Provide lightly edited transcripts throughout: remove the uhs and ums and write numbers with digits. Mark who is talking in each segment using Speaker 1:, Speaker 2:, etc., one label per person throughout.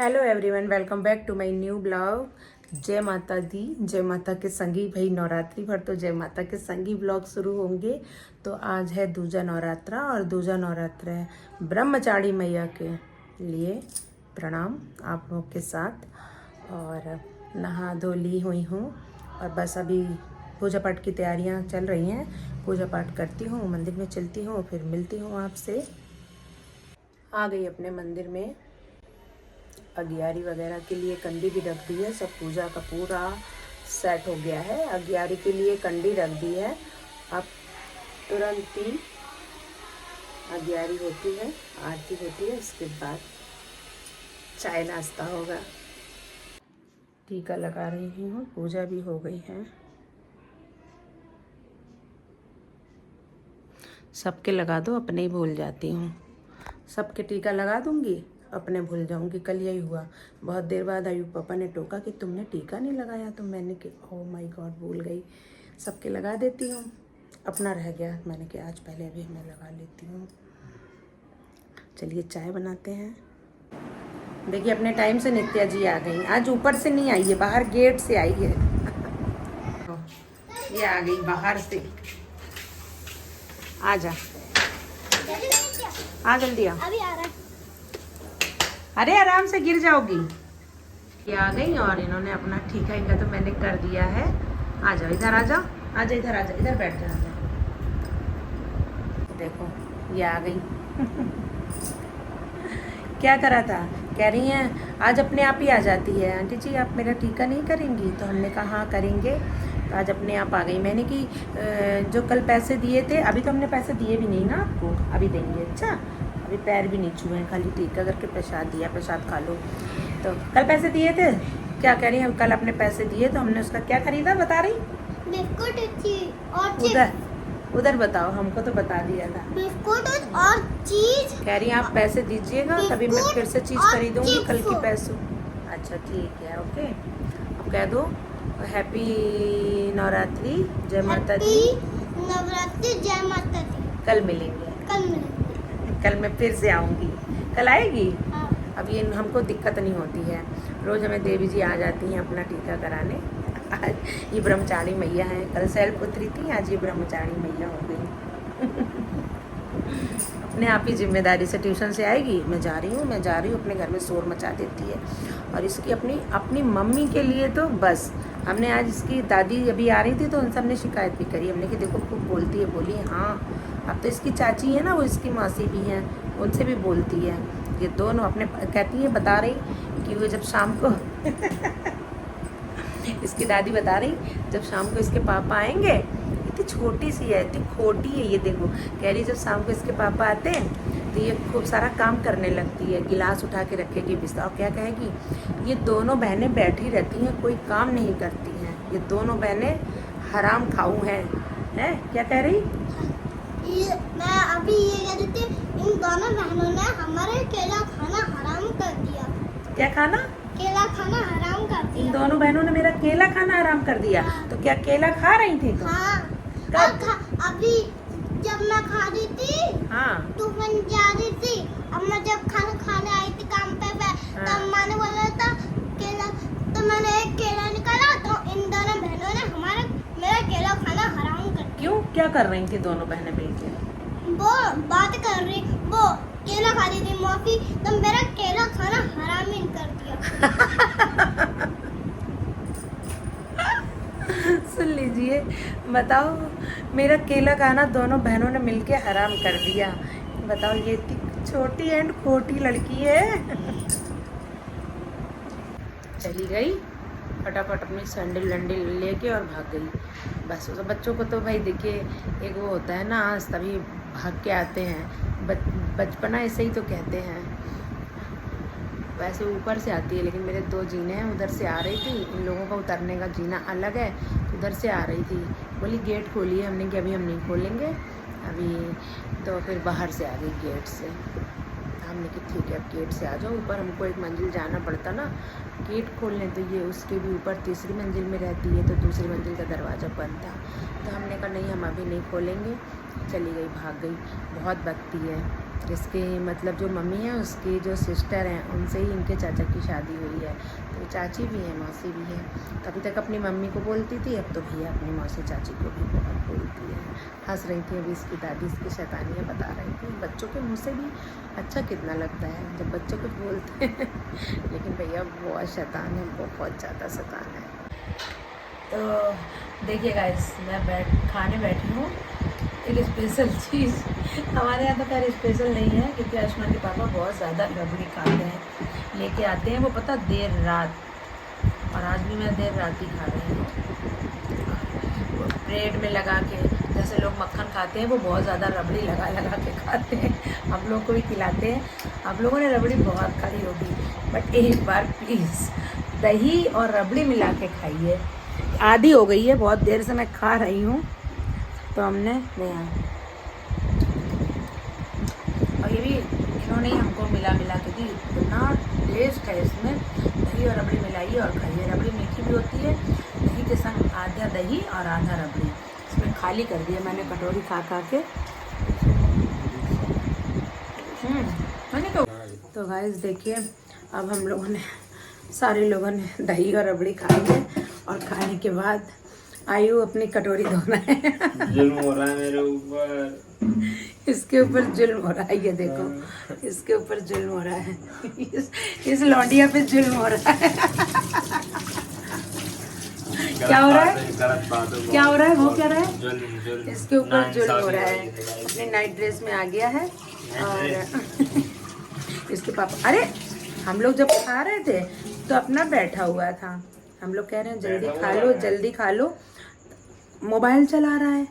Speaker 1: Hello everyone, welcome back to my new blog. जय माता दी, जय माता के संगी। भाई नवरात्रि भर तो जय माता के संगी ब्लॉग शुरू होंगे। तो आज है दूजा नवरात्रा और दूजा नवरात्रा है ब्रह्मचारी मैया के लिए। प्रणाम आप लोग के साथ। और नहा धो ली हुई हूँ और बस अभी पूजा पाठ की तैयारियाँ चल रही हैं। पूजा पाठ करती हूँ, मंदिर में चलती हूँ, फिर मिलती हूँ आपसे। आ गई अपने मंदिर में। अगियारी वगैरह के लिए कंडी भी रख दी है। सब पूजा का पूरा सेट हो गया है। अगियारी के लिए कंडी रख दी है। अब तुरंत ही अगियारी होती है, आरती होती है, उसके बाद चाय नाश्ता होगा। टीका लगा रही हूँ, पूजा भी हो गई है। सबके लगा दो, अपने ही भूल जाती हूँ। सबके टीका लगा दूंगी, अपने भूल जाऊंगी। कल यही हुआ, बहुत देर बाद आयुब पापा ने टोका कि तुमने टीका नहीं लगाया। तो मैंने कि ओह माय गॉड, भूल गई। सबके लगा देती हूँ, अपना रह गया। मैंने कि आज पहले अभी मैं लगा लेती हूँ। चलिए चाय बनाते हैं। देखिए अपने टाइम से नित्या जी आ गई। आज ऊपर से नहीं आई है, बाहर गेट से आई है। ये आ गई बाहर से। आ जा, आ जल्दी आ।
Speaker 2: अभी आ रहा है।
Speaker 1: अरे आराम से, गिर जाओगी। ये आ गई और इन्होंने अपना ठीका इनका तो मैंने कर दिया है। आ जाओ इधर, आ जाओ, आ जाओ इधर, आ जाओ इधर, बैठ जाओ। देखो ये आ गई। क्या करा था, कह रही हैं आज अपने आप ही आ जाती है। आंटी जी आप मेरा टीका नहीं करेंगी? तो हमने कहा हाँ करेंगे। तो आज अपने आप आ गई। मैंने कि जो कल पैसे दिए थे, अभी तो हमने पैसे दिए भी नहीं ना आपको, अभी देंगे। अच्छा अभी पैर भी नहीं छुए हैं, खाली टीका करके प्रसाद दिया, प्रसाद खा लो। तो कल पैसे दिए थे, क्या कह रही हैं? कल अपने पैसे दिए तो हमने उसका क्या खरीदा, बता रही?
Speaker 2: बिस्कुट और
Speaker 1: उधर उधर बताओ, हमको तो बता दिया था।
Speaker 2: बिस्कुट और चीज।
Speaker 1: कह रही हैं आप पैसे दीजिएगा तभी मैं फिर से चीज़ खरीदूंगी कल की पैसों। अच्छा ठीक है, ओके। अब कह दो हैप्पी नवरात्रि, जय माता दी।
Speaker 2: नवरात्रि जय माता दी।
Speaker 1: कल मिलेंगे,
Speaker 2: कल मिलेंगे।
Speaker 1: कल मैं फिर से आऊँगी। कल आएगी?
Speaker 2: हाँ।
Speaker 1: अब ये हमको दिक्कत नहीं होती है, रोज़ हमें देवी जी आ जाती हैं अपना टीका कराने। आज ये ब्रह्मचारी मैया है, कल शैलपुत्री थी, आज ये ब्रह्मचारी मैया हो गई। अपने आप ही जिम्मेदारी से ट्यूशन से आएगी, मैं जा रही हूँ, अपने घर में शोर मचा देती है। और इसकी अपनी मम्मी के लिए तो बस, हमने आज इसकी दादी अभी आ रही थी तो उनसे हमने शिकायत भी करी। हमने कि देखो खूब बोलती है। बोली हाँ, अब तो इसकी चाची है ना, वो इसकी मासी भी हैं, उनसे भी बोलती है। ये दोनों अपने कहती है, बता रही कि वो जब शाम को इसकी दादी बता रही जब शाम को इसके पापा आएंगे, इतनी छोटी सी है, इतनी खोटी है ये, देखो कह रही जब शाम को इसके पापा आते हैं तो ये खूब सारा काम करने लगती है, गिलास उठा के रखेगी, बिस्तर। और क्या कहेगी, ये दोनों बहनें बैठी रहती हैं, कोई काम नहीं करती हैं, ये दोनों बहनें हराम खाऊ हैं। हैं क्या कह रही?
Speaker 2: मैं अभी ये कह रही थी, इन दोनों बहनों ने हमारे केला खाना हराम कर दिया।
Speaker 1: क्या खाना?
Speaker 2: केला खाना हराम कर दिया।
Speaker 1: इन दोनों बहनों ने मेरा केला खाना हराम कर दिया।
Speaker 2: हाँ।
Speaker 1: तो क्या केला खा रही थी तुम?
Speaker 2: हाँ।
Speaker 1: कब?
Speaker 2: अभी जब मैं खा रही थी,
Speaker 1: हाँ
Speaker 2: ट्यूशन जा रही थी, अब मैं जब खाना खाने आई थी काम पे, तब मैंने बोला था केला, तो मैंने एक केला निकाला, तो इन दोनों बहनों ने मेरा केला खाना हराम कर दिया।
Speaker 1: क्यों, क्या कर रही थी दोनों बहनें मिलकर?
Speaker 2: वो बात कर रही, वो केला खा रही थी मौसी, तो मेरा केला खाना हराम ही कर दिया।
Speaker 1: सुन लीजिए, बताओ मेरा केला खाना दोनों बहनों ने मिलके हराम कर दिया। बताओ ये इतनी छोटी एंड खोटी लड़की है। चली गई फटाफट अपनी सैंडल लैंडल लेके और भाग गई। बस उस बच्चों को तो भाई देखिए, एक वो होता है ना, आज तभी भाग के आते हैं। बचपना ऐसे ही तो कहते हैं। वैसे ऊपर से आती है, लेकिन मेरे दो जीने हैं, उधर से आ रही थी। इन लोगों का उतरने का जीना अलग है, तो उधर से आ रही थी। बोली गेट खोलिए, हमने कि अभी हम नहीं खोलेंगे अभी। तो फिर बाहर से आ गई गेट से। हमने कि ठीक है अब गेट से आ जाओ। ऊपर हमको एक मंजिल जाना पड़ता ना गेट खोलने, तो ये उसके भी ऊपर तीसरी मंजिल में रहती है, तो दूसरी मंजिल का दरवाज़ा बंद था। तो हमने कहा नहीं हम अभी नहीं खोलेंगे। चली गई, भाग गई। बहुत बकती है। इसके मतलब जो मम्मी है उसकी जो सिस्टर हैं उनसे ही इनके चाचा की शादी हुई है। तो चाची भी है, मौसी भी है। कभी तक अपनी मम्मी को बोलती थी, अब तो भैया अपनी मौसी चाची को भी बहुत बोलती है। हंस रही थी अभी इसकी दादी इसकी शैतानियाँ बता रही थी। बच्चों के मुँह से भी अच्छा कितना लगता है जब बच्चे कुछ बोलते हैं लेकिन भैया बहुत शैतान है, बहुत ज़्यादा शैतान है। तो देखिए गाइस, मैं खाने बैठी हूँ। एक स्पेशल चीज़ हमारे यहाँ तो खैर स्पेशल नहीं है क्योंकि आयुष्मान के पापा बहुत ज़्यादा रबड़ी खाते हैं, लेके आते हैं वो पता देर रात, और आज भी मैं देर रात ही खा रही हूँ। ब्रेड में लगा के जैसे लोग मक्खन खाते हैं वो बहुत ज़्यादा रबड़ी लगा लगा के खाते हैं। आप लोग को भी खिलाते हैं। आप लोगों ने रबड़ी बहुत खाई होगी, बट एक बार प्लीज़ दही और रबड़ी मिला के खाइए। आधी हो गई है, बहुत देर से मैं खा रही हूँ तो हमने नया, और ये भी इन्होंने ही हमको मिला के दी। इतना टेस्ट है इसमें, दही और रबड़ी मिलाई और खाइए। रबड़ी मीठी भी होती है, दही के संग आधा दही और आधा रबड़ी। इसमें खाली कर दिया मैंने कटोरी खा के। मैंने तो गाइस देखिए, अब हम लोगों ने सारे लोगों ने दही और रबड़ी खाई है, और खाने के बाद आयु अपनी कटोरी धोना है।
Speaker 3: जुल्म हो रहा है मेरे ऊपर,
Speaker 1: इसके ऊपर जुल्म हो रहा है, ये देखो इसके ऊपर जुल्म हो रहा है। इस लौंडिया पे जुल्म हो रहा है। क्या हो रहा है? क्या हो रहा है? वो क्या रहा है?
Speaker 3: जुल्म।
Speaker 1: इसके ऊपर जुल्म हो रहा है। अपनी नाइट ड्रेस में आ गया है, और इसके पापा, अरे हम लोग जब खा रहे थे तो अपना बैठा हुआ था। हम लोग कह रहे हैं जल्दी खा लो, जल्दी खा लो, मोबाइल चला रहा है।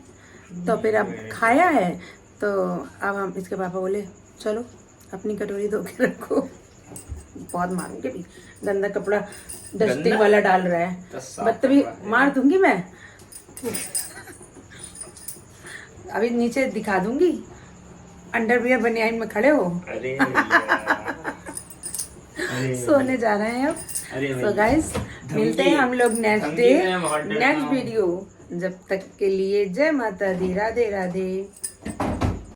Speaker 1: तो फिर अब खाया है तो अब हम, इसके पापा बोले चलो अपनी कटोरी धो के रखो। बहुत मारूंगी भी, गंदा कपड़ा डस्टिंग वाला डाल रहा है, बदतमीज, मार दूंगी मैं। अभी नीचे दिखा दूंगी, अंडरवियर बनियान में खड़े हो। सोने जा रहे हैं अब। तो गाइस मिलते हैं हम लोग नेक्स्ट डे, नेक्स्ट वीडियो। जब तक के लिए जय माता दी, राधे राधे।